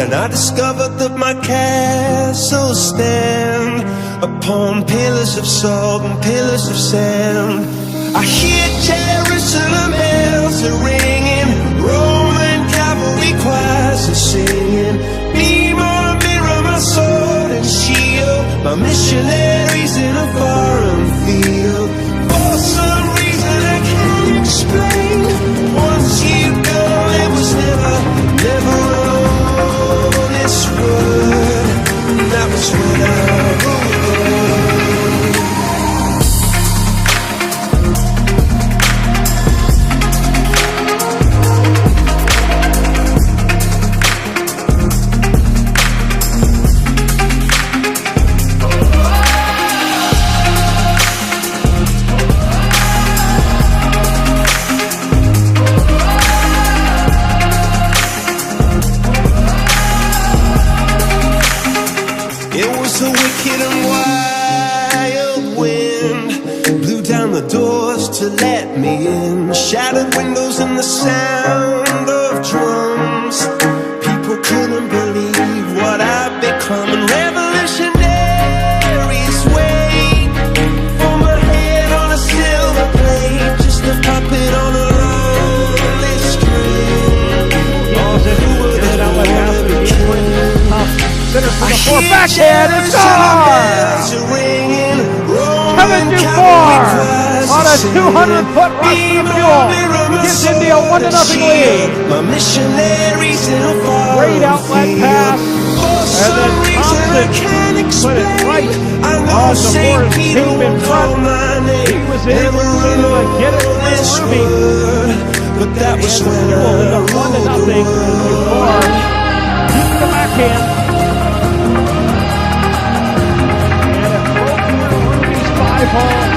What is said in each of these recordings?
and I discovered that my castles stand upon pillars of salt and pillars of sand. I hear Jerusalem bells are ringing, Roman cavalry choirs are singing. Be my mirror, my sword and shield, my missionaries in a foreign field. For some reason I can't explain, once you go it was never on this word. That was when I ruled. To let me in, shattered windows and the sound of drums. People couldn't believe what I've become, and revolutionaries wait for my head on a silver plate, just a puppet on a lonely string. All that Center for the four, backhand, and score! Kevin Dufour on a 200-foot rush for the Mule gives Indy a 1-0 lead. Great outlet pass, and then Thompson put it right on the Forest team in front. He was able to get it to Ruby. But that was when I lead 1-0 before using the backhand. And it broke through Ruby's 5-hole.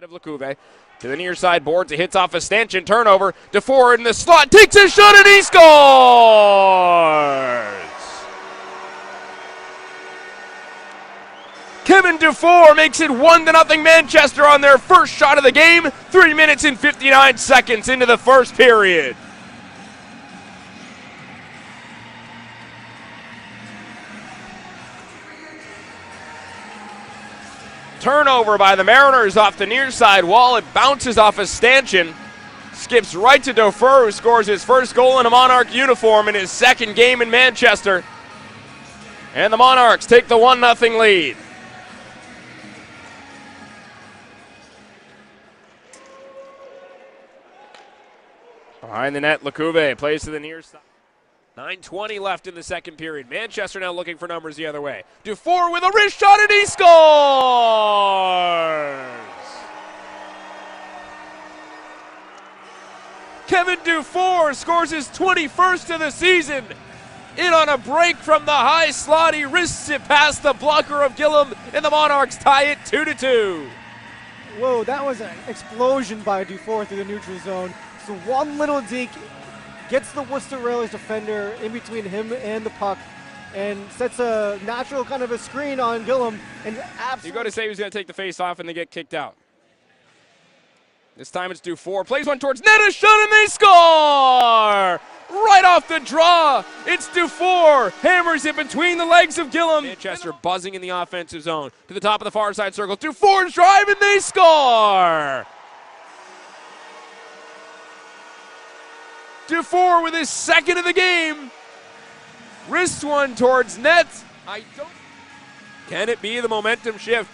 Of Lecouve to the near side boards. It hits off a stanchion turnover. Dufour in the slot takes a shot and he scores! Kevin Dufour makes it 1-0 Manchester on their first shot of the game. 3 minutes and 59 seconds into the first period. Turnover by the Mariners off the near side wall. It bounces off a stanchion. Skips right to Dufour, who scores his first goal in a Monarch uniform in his second game in Manchester. And the Monarchs take the 1-0 lead. Behind the net, Lecouve plays to the near side. 9:20 left in the second period. Manchester now looking for numbers the other way. Dufour with a wrist shot and he scores! Kevin Dufour scores his 21st of the season. In on a break from the high slot, he wrists it past the blocker of Gillum, and the Monarchs tie it 2-2. Whoa, that was an explosion by Dufour through the neutral zone. So one little deke gets the Worcester Railers defender in between him and the puck and sets a natural kind of a screen on Gillum. And you got to say who's going to take the face off and they get kicked out. This time it's Dufour. Plays one towards net, a shot, and they score! Right off the draw, it's Dufour. Hammers it between the legs of Gillum. Manchester buzzing in the offensive zone. To the top of the far side circle. Dufour's drive, and they score! Dufour with his second of the game. Wrists one towards net. Can it be the momentum shift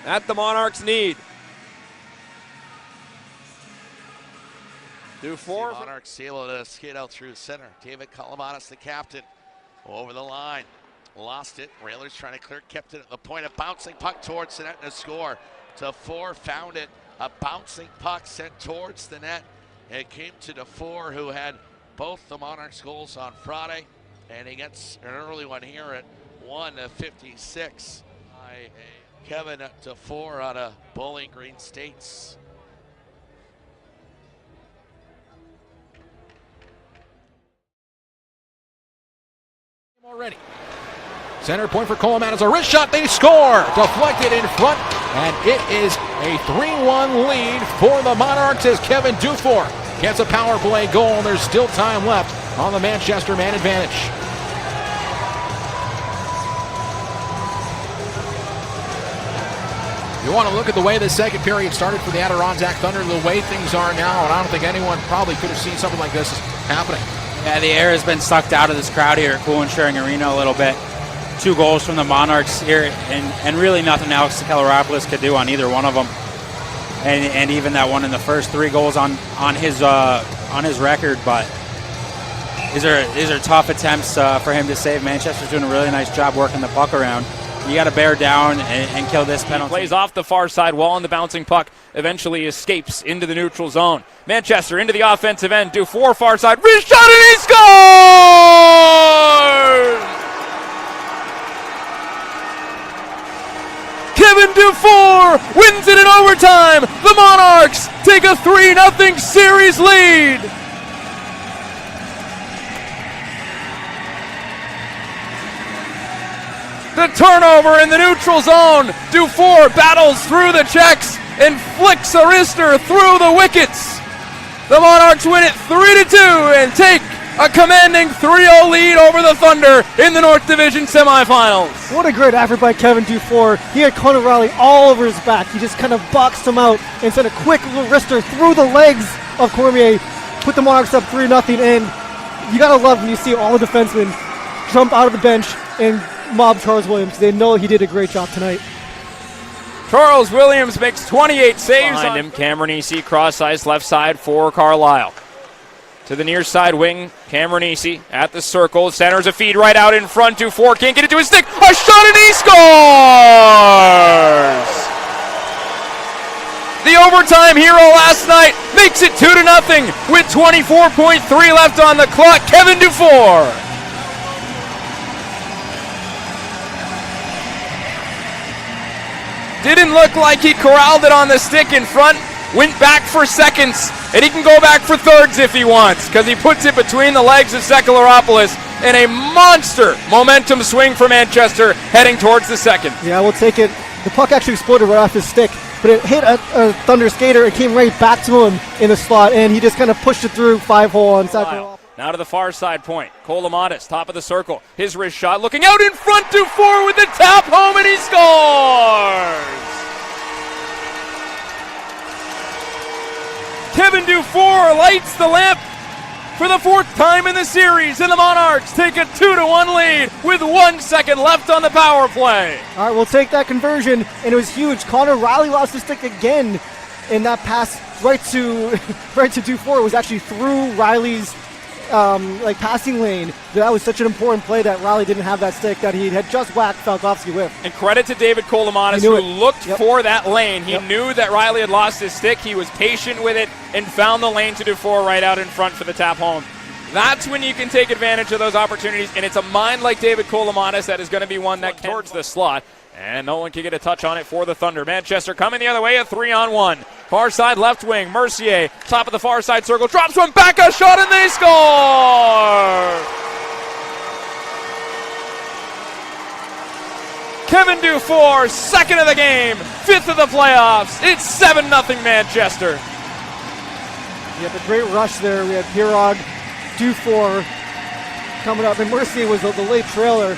that the Monarchs need? Dufour. Monarchs able to skate out through the center. David Kalamanis, the captain, over the line. Lost it. Railers trying to clear, kept it at the point. A bouncing puck towards the net and a score. Dufour found it. A bouncing puck sent towards the net. It came to Dufour, who had both the Monarchs goals on Friday, and he gets an early one here at 1:56. Kevin Dufour out of Bowling Green States. Already. Center point for Coleman is a wrist shot. They score. Deflected in front, and it is a 3-1 lead for the Monarchs as Kevin Dufour gets a power play goal. There's still time left on the Manchester man advantage. You want to look at the way the second period started for the Adirondack Thunder, the way things are now, and I don't think anyone probably could have seen something like this happening. Yeah, the air has been sucked out of this crowd here at Cool and Sharing Arena a little bit. 2 goals from the Monarchs here, and really nothing else Kelleropoulos could do on either one of them. And even that one in the first, 3 goals on his record. But these are tough attempts for him to save. Manchester's doing a really nice job working the puck around. You got to bear down and kill this penalty. He plays off the far side wall, and the bouncing puck eventually escapes into the neutral zone. Manchester into the offensive end. Dufour far side, wrist shot, and he scores! Kevin Dufour wins it in overtime. The Monarchs take a 3-0 series lead. The turnover in the neutral zone. Dufour battles through the checks and flicks a wrister through the wickets. The Monarchs win it 3-2 and take a commanding 3-0 lead over the Thunder in the North Division semifinals. What a great effort by Kevin Dufour. He had Connor Riley all over his back. He just kind of boxed him out and sent a quick little wrister through the legs of Cormier. Put the Monarchs up 3-0, and you gotta love when you see all the defensemen jump out of the bench and mob Charles Williams. They know he did a great job tonight. Charles Williams makes 28 saves behind him. Cameron Easy cross ice left side for Carlisle. To the near side wing, Cameron Easy at the circle. Centers a feed right out in front. Dufour can't get it to his stick. A shot and he scores! The overtime hero last night makes it 2-0 with 24.3 left on the clock. Kevin Dufour. Didn't look like he corralled it on the stick in front. Went back for seconds, and he can go back for thirds if he wants, because he puts it between the legs of Sekeleropoulos in a monster momentum swing for Manchester heading towards the second. Yeah, we'll take it. The puck actually exploded right off his stick, but it hit a Thunder skater. It came right back to him in the slot, and he just kind of pushed it through 5-hole on Sekeleropoulos. Now to the far side point. Kolamatis, top of the circle. His wrist shot, looking out in front, Dufour with the tap home, and he scores! Kevin Dufour lights the lamp for the 4th time in the series, and the Monarchs take a 2-1 lead with 1 second left on the power play. All right, we'll take that conversion, and it was huge. Connor Riley lost his stick again, and that pass right to Dufour was actually through Riley's like passing lane. That was such an important play that Riley didn't have that stick that he had just whacked Falkowski with. And credit to David Kolomanis, who looked for that lane. He knew that Riley had lost his stick. He was patient with it and found the lane to Dufour right out in front for the tap home. That's when you can take advantage of those opportunities, and it's a mind like David Kolomanis that is going to be one that towards the slot. And no one can get a touch on it for the Thunder. Manchester coming the other way, a 3-on-1. Far side left wing, Mercier, top of the far side circle, drops one back, a shot, and they score! Kevin Dufour, second of the game, fifth of the playoffs. It's 7-0 Manchester. Yeah, the great rush there. We had Pirog, Dufour coming up, and Mercier was the late trailer.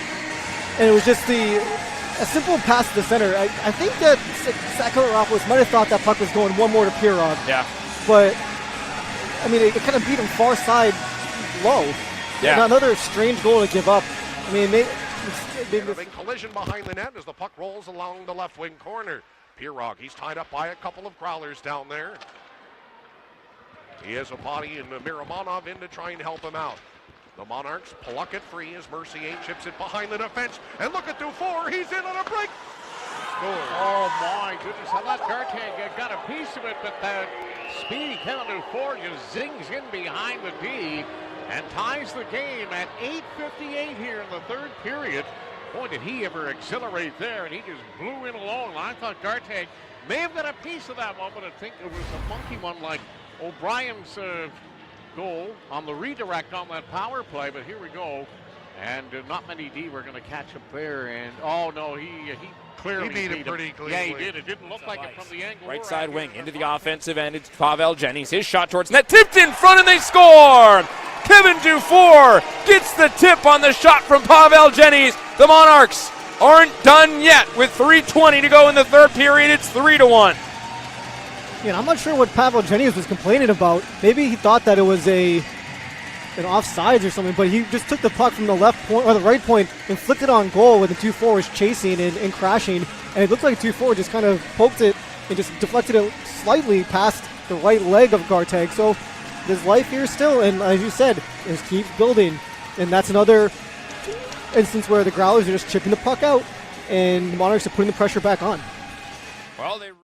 And it was just a simple pass to the center. I think that Sakalaropoulos might have thought that puck was going one more to Pirog. Yeah. But, I mean, it kind of beat him far side low. Yeah. Another strange goal to give up. I mean, maybe a big collision behind the net as the puck rolls along the left wing corner. Pirog, he's tied up by a couple of growlers down there. He has a body and Miramonov in to try and help him out. The Monarchs pluck it free as Mercier chips it behind the defense. And look at Dufour, he's in on a break. Score. Oh my goodness, I thought Gartag got a piece of it, but that speedy Kevin Dufour just zings in behind the D and ties the game at 8:58 here in the third period. Boy, did he ever accelerate there, and he just blew in alone. I thought Gartag may have got a piece of that one, but I think it was a monkey one like O'Brien's goal on the redirect on that power play, but here we go. And not many D were going to catch him there, and oh no, he clearly beat him pretty cleanly. Yeah, he did. It didn't look like it from the angle. Right side wing into the offensive end. It's Pavel Jennings. His shot towards net, tipped in front, and they score. Kevin Dufour gets the tip on the shot from Pavel Jennings. The Monarchs aren't done yet with 3:20 to go in the third period. It's 3-1. Yeah, I'm not sure what Pavel Jennings was complaining about. Maybe he thought that it was an offsides or something, but he just took the puck from the left point or the right point and flicked it on goal when the Dufour was chasing and crashing. And it looked like Dufour just kind of poked it and just deflected it slightly past the right leg of Gartag. So there's life here still, and as you said, it keeps building. And that's another instance where the Growlers are just chipping the puck out, and the Monarchs are putting the pressure back on. Well, they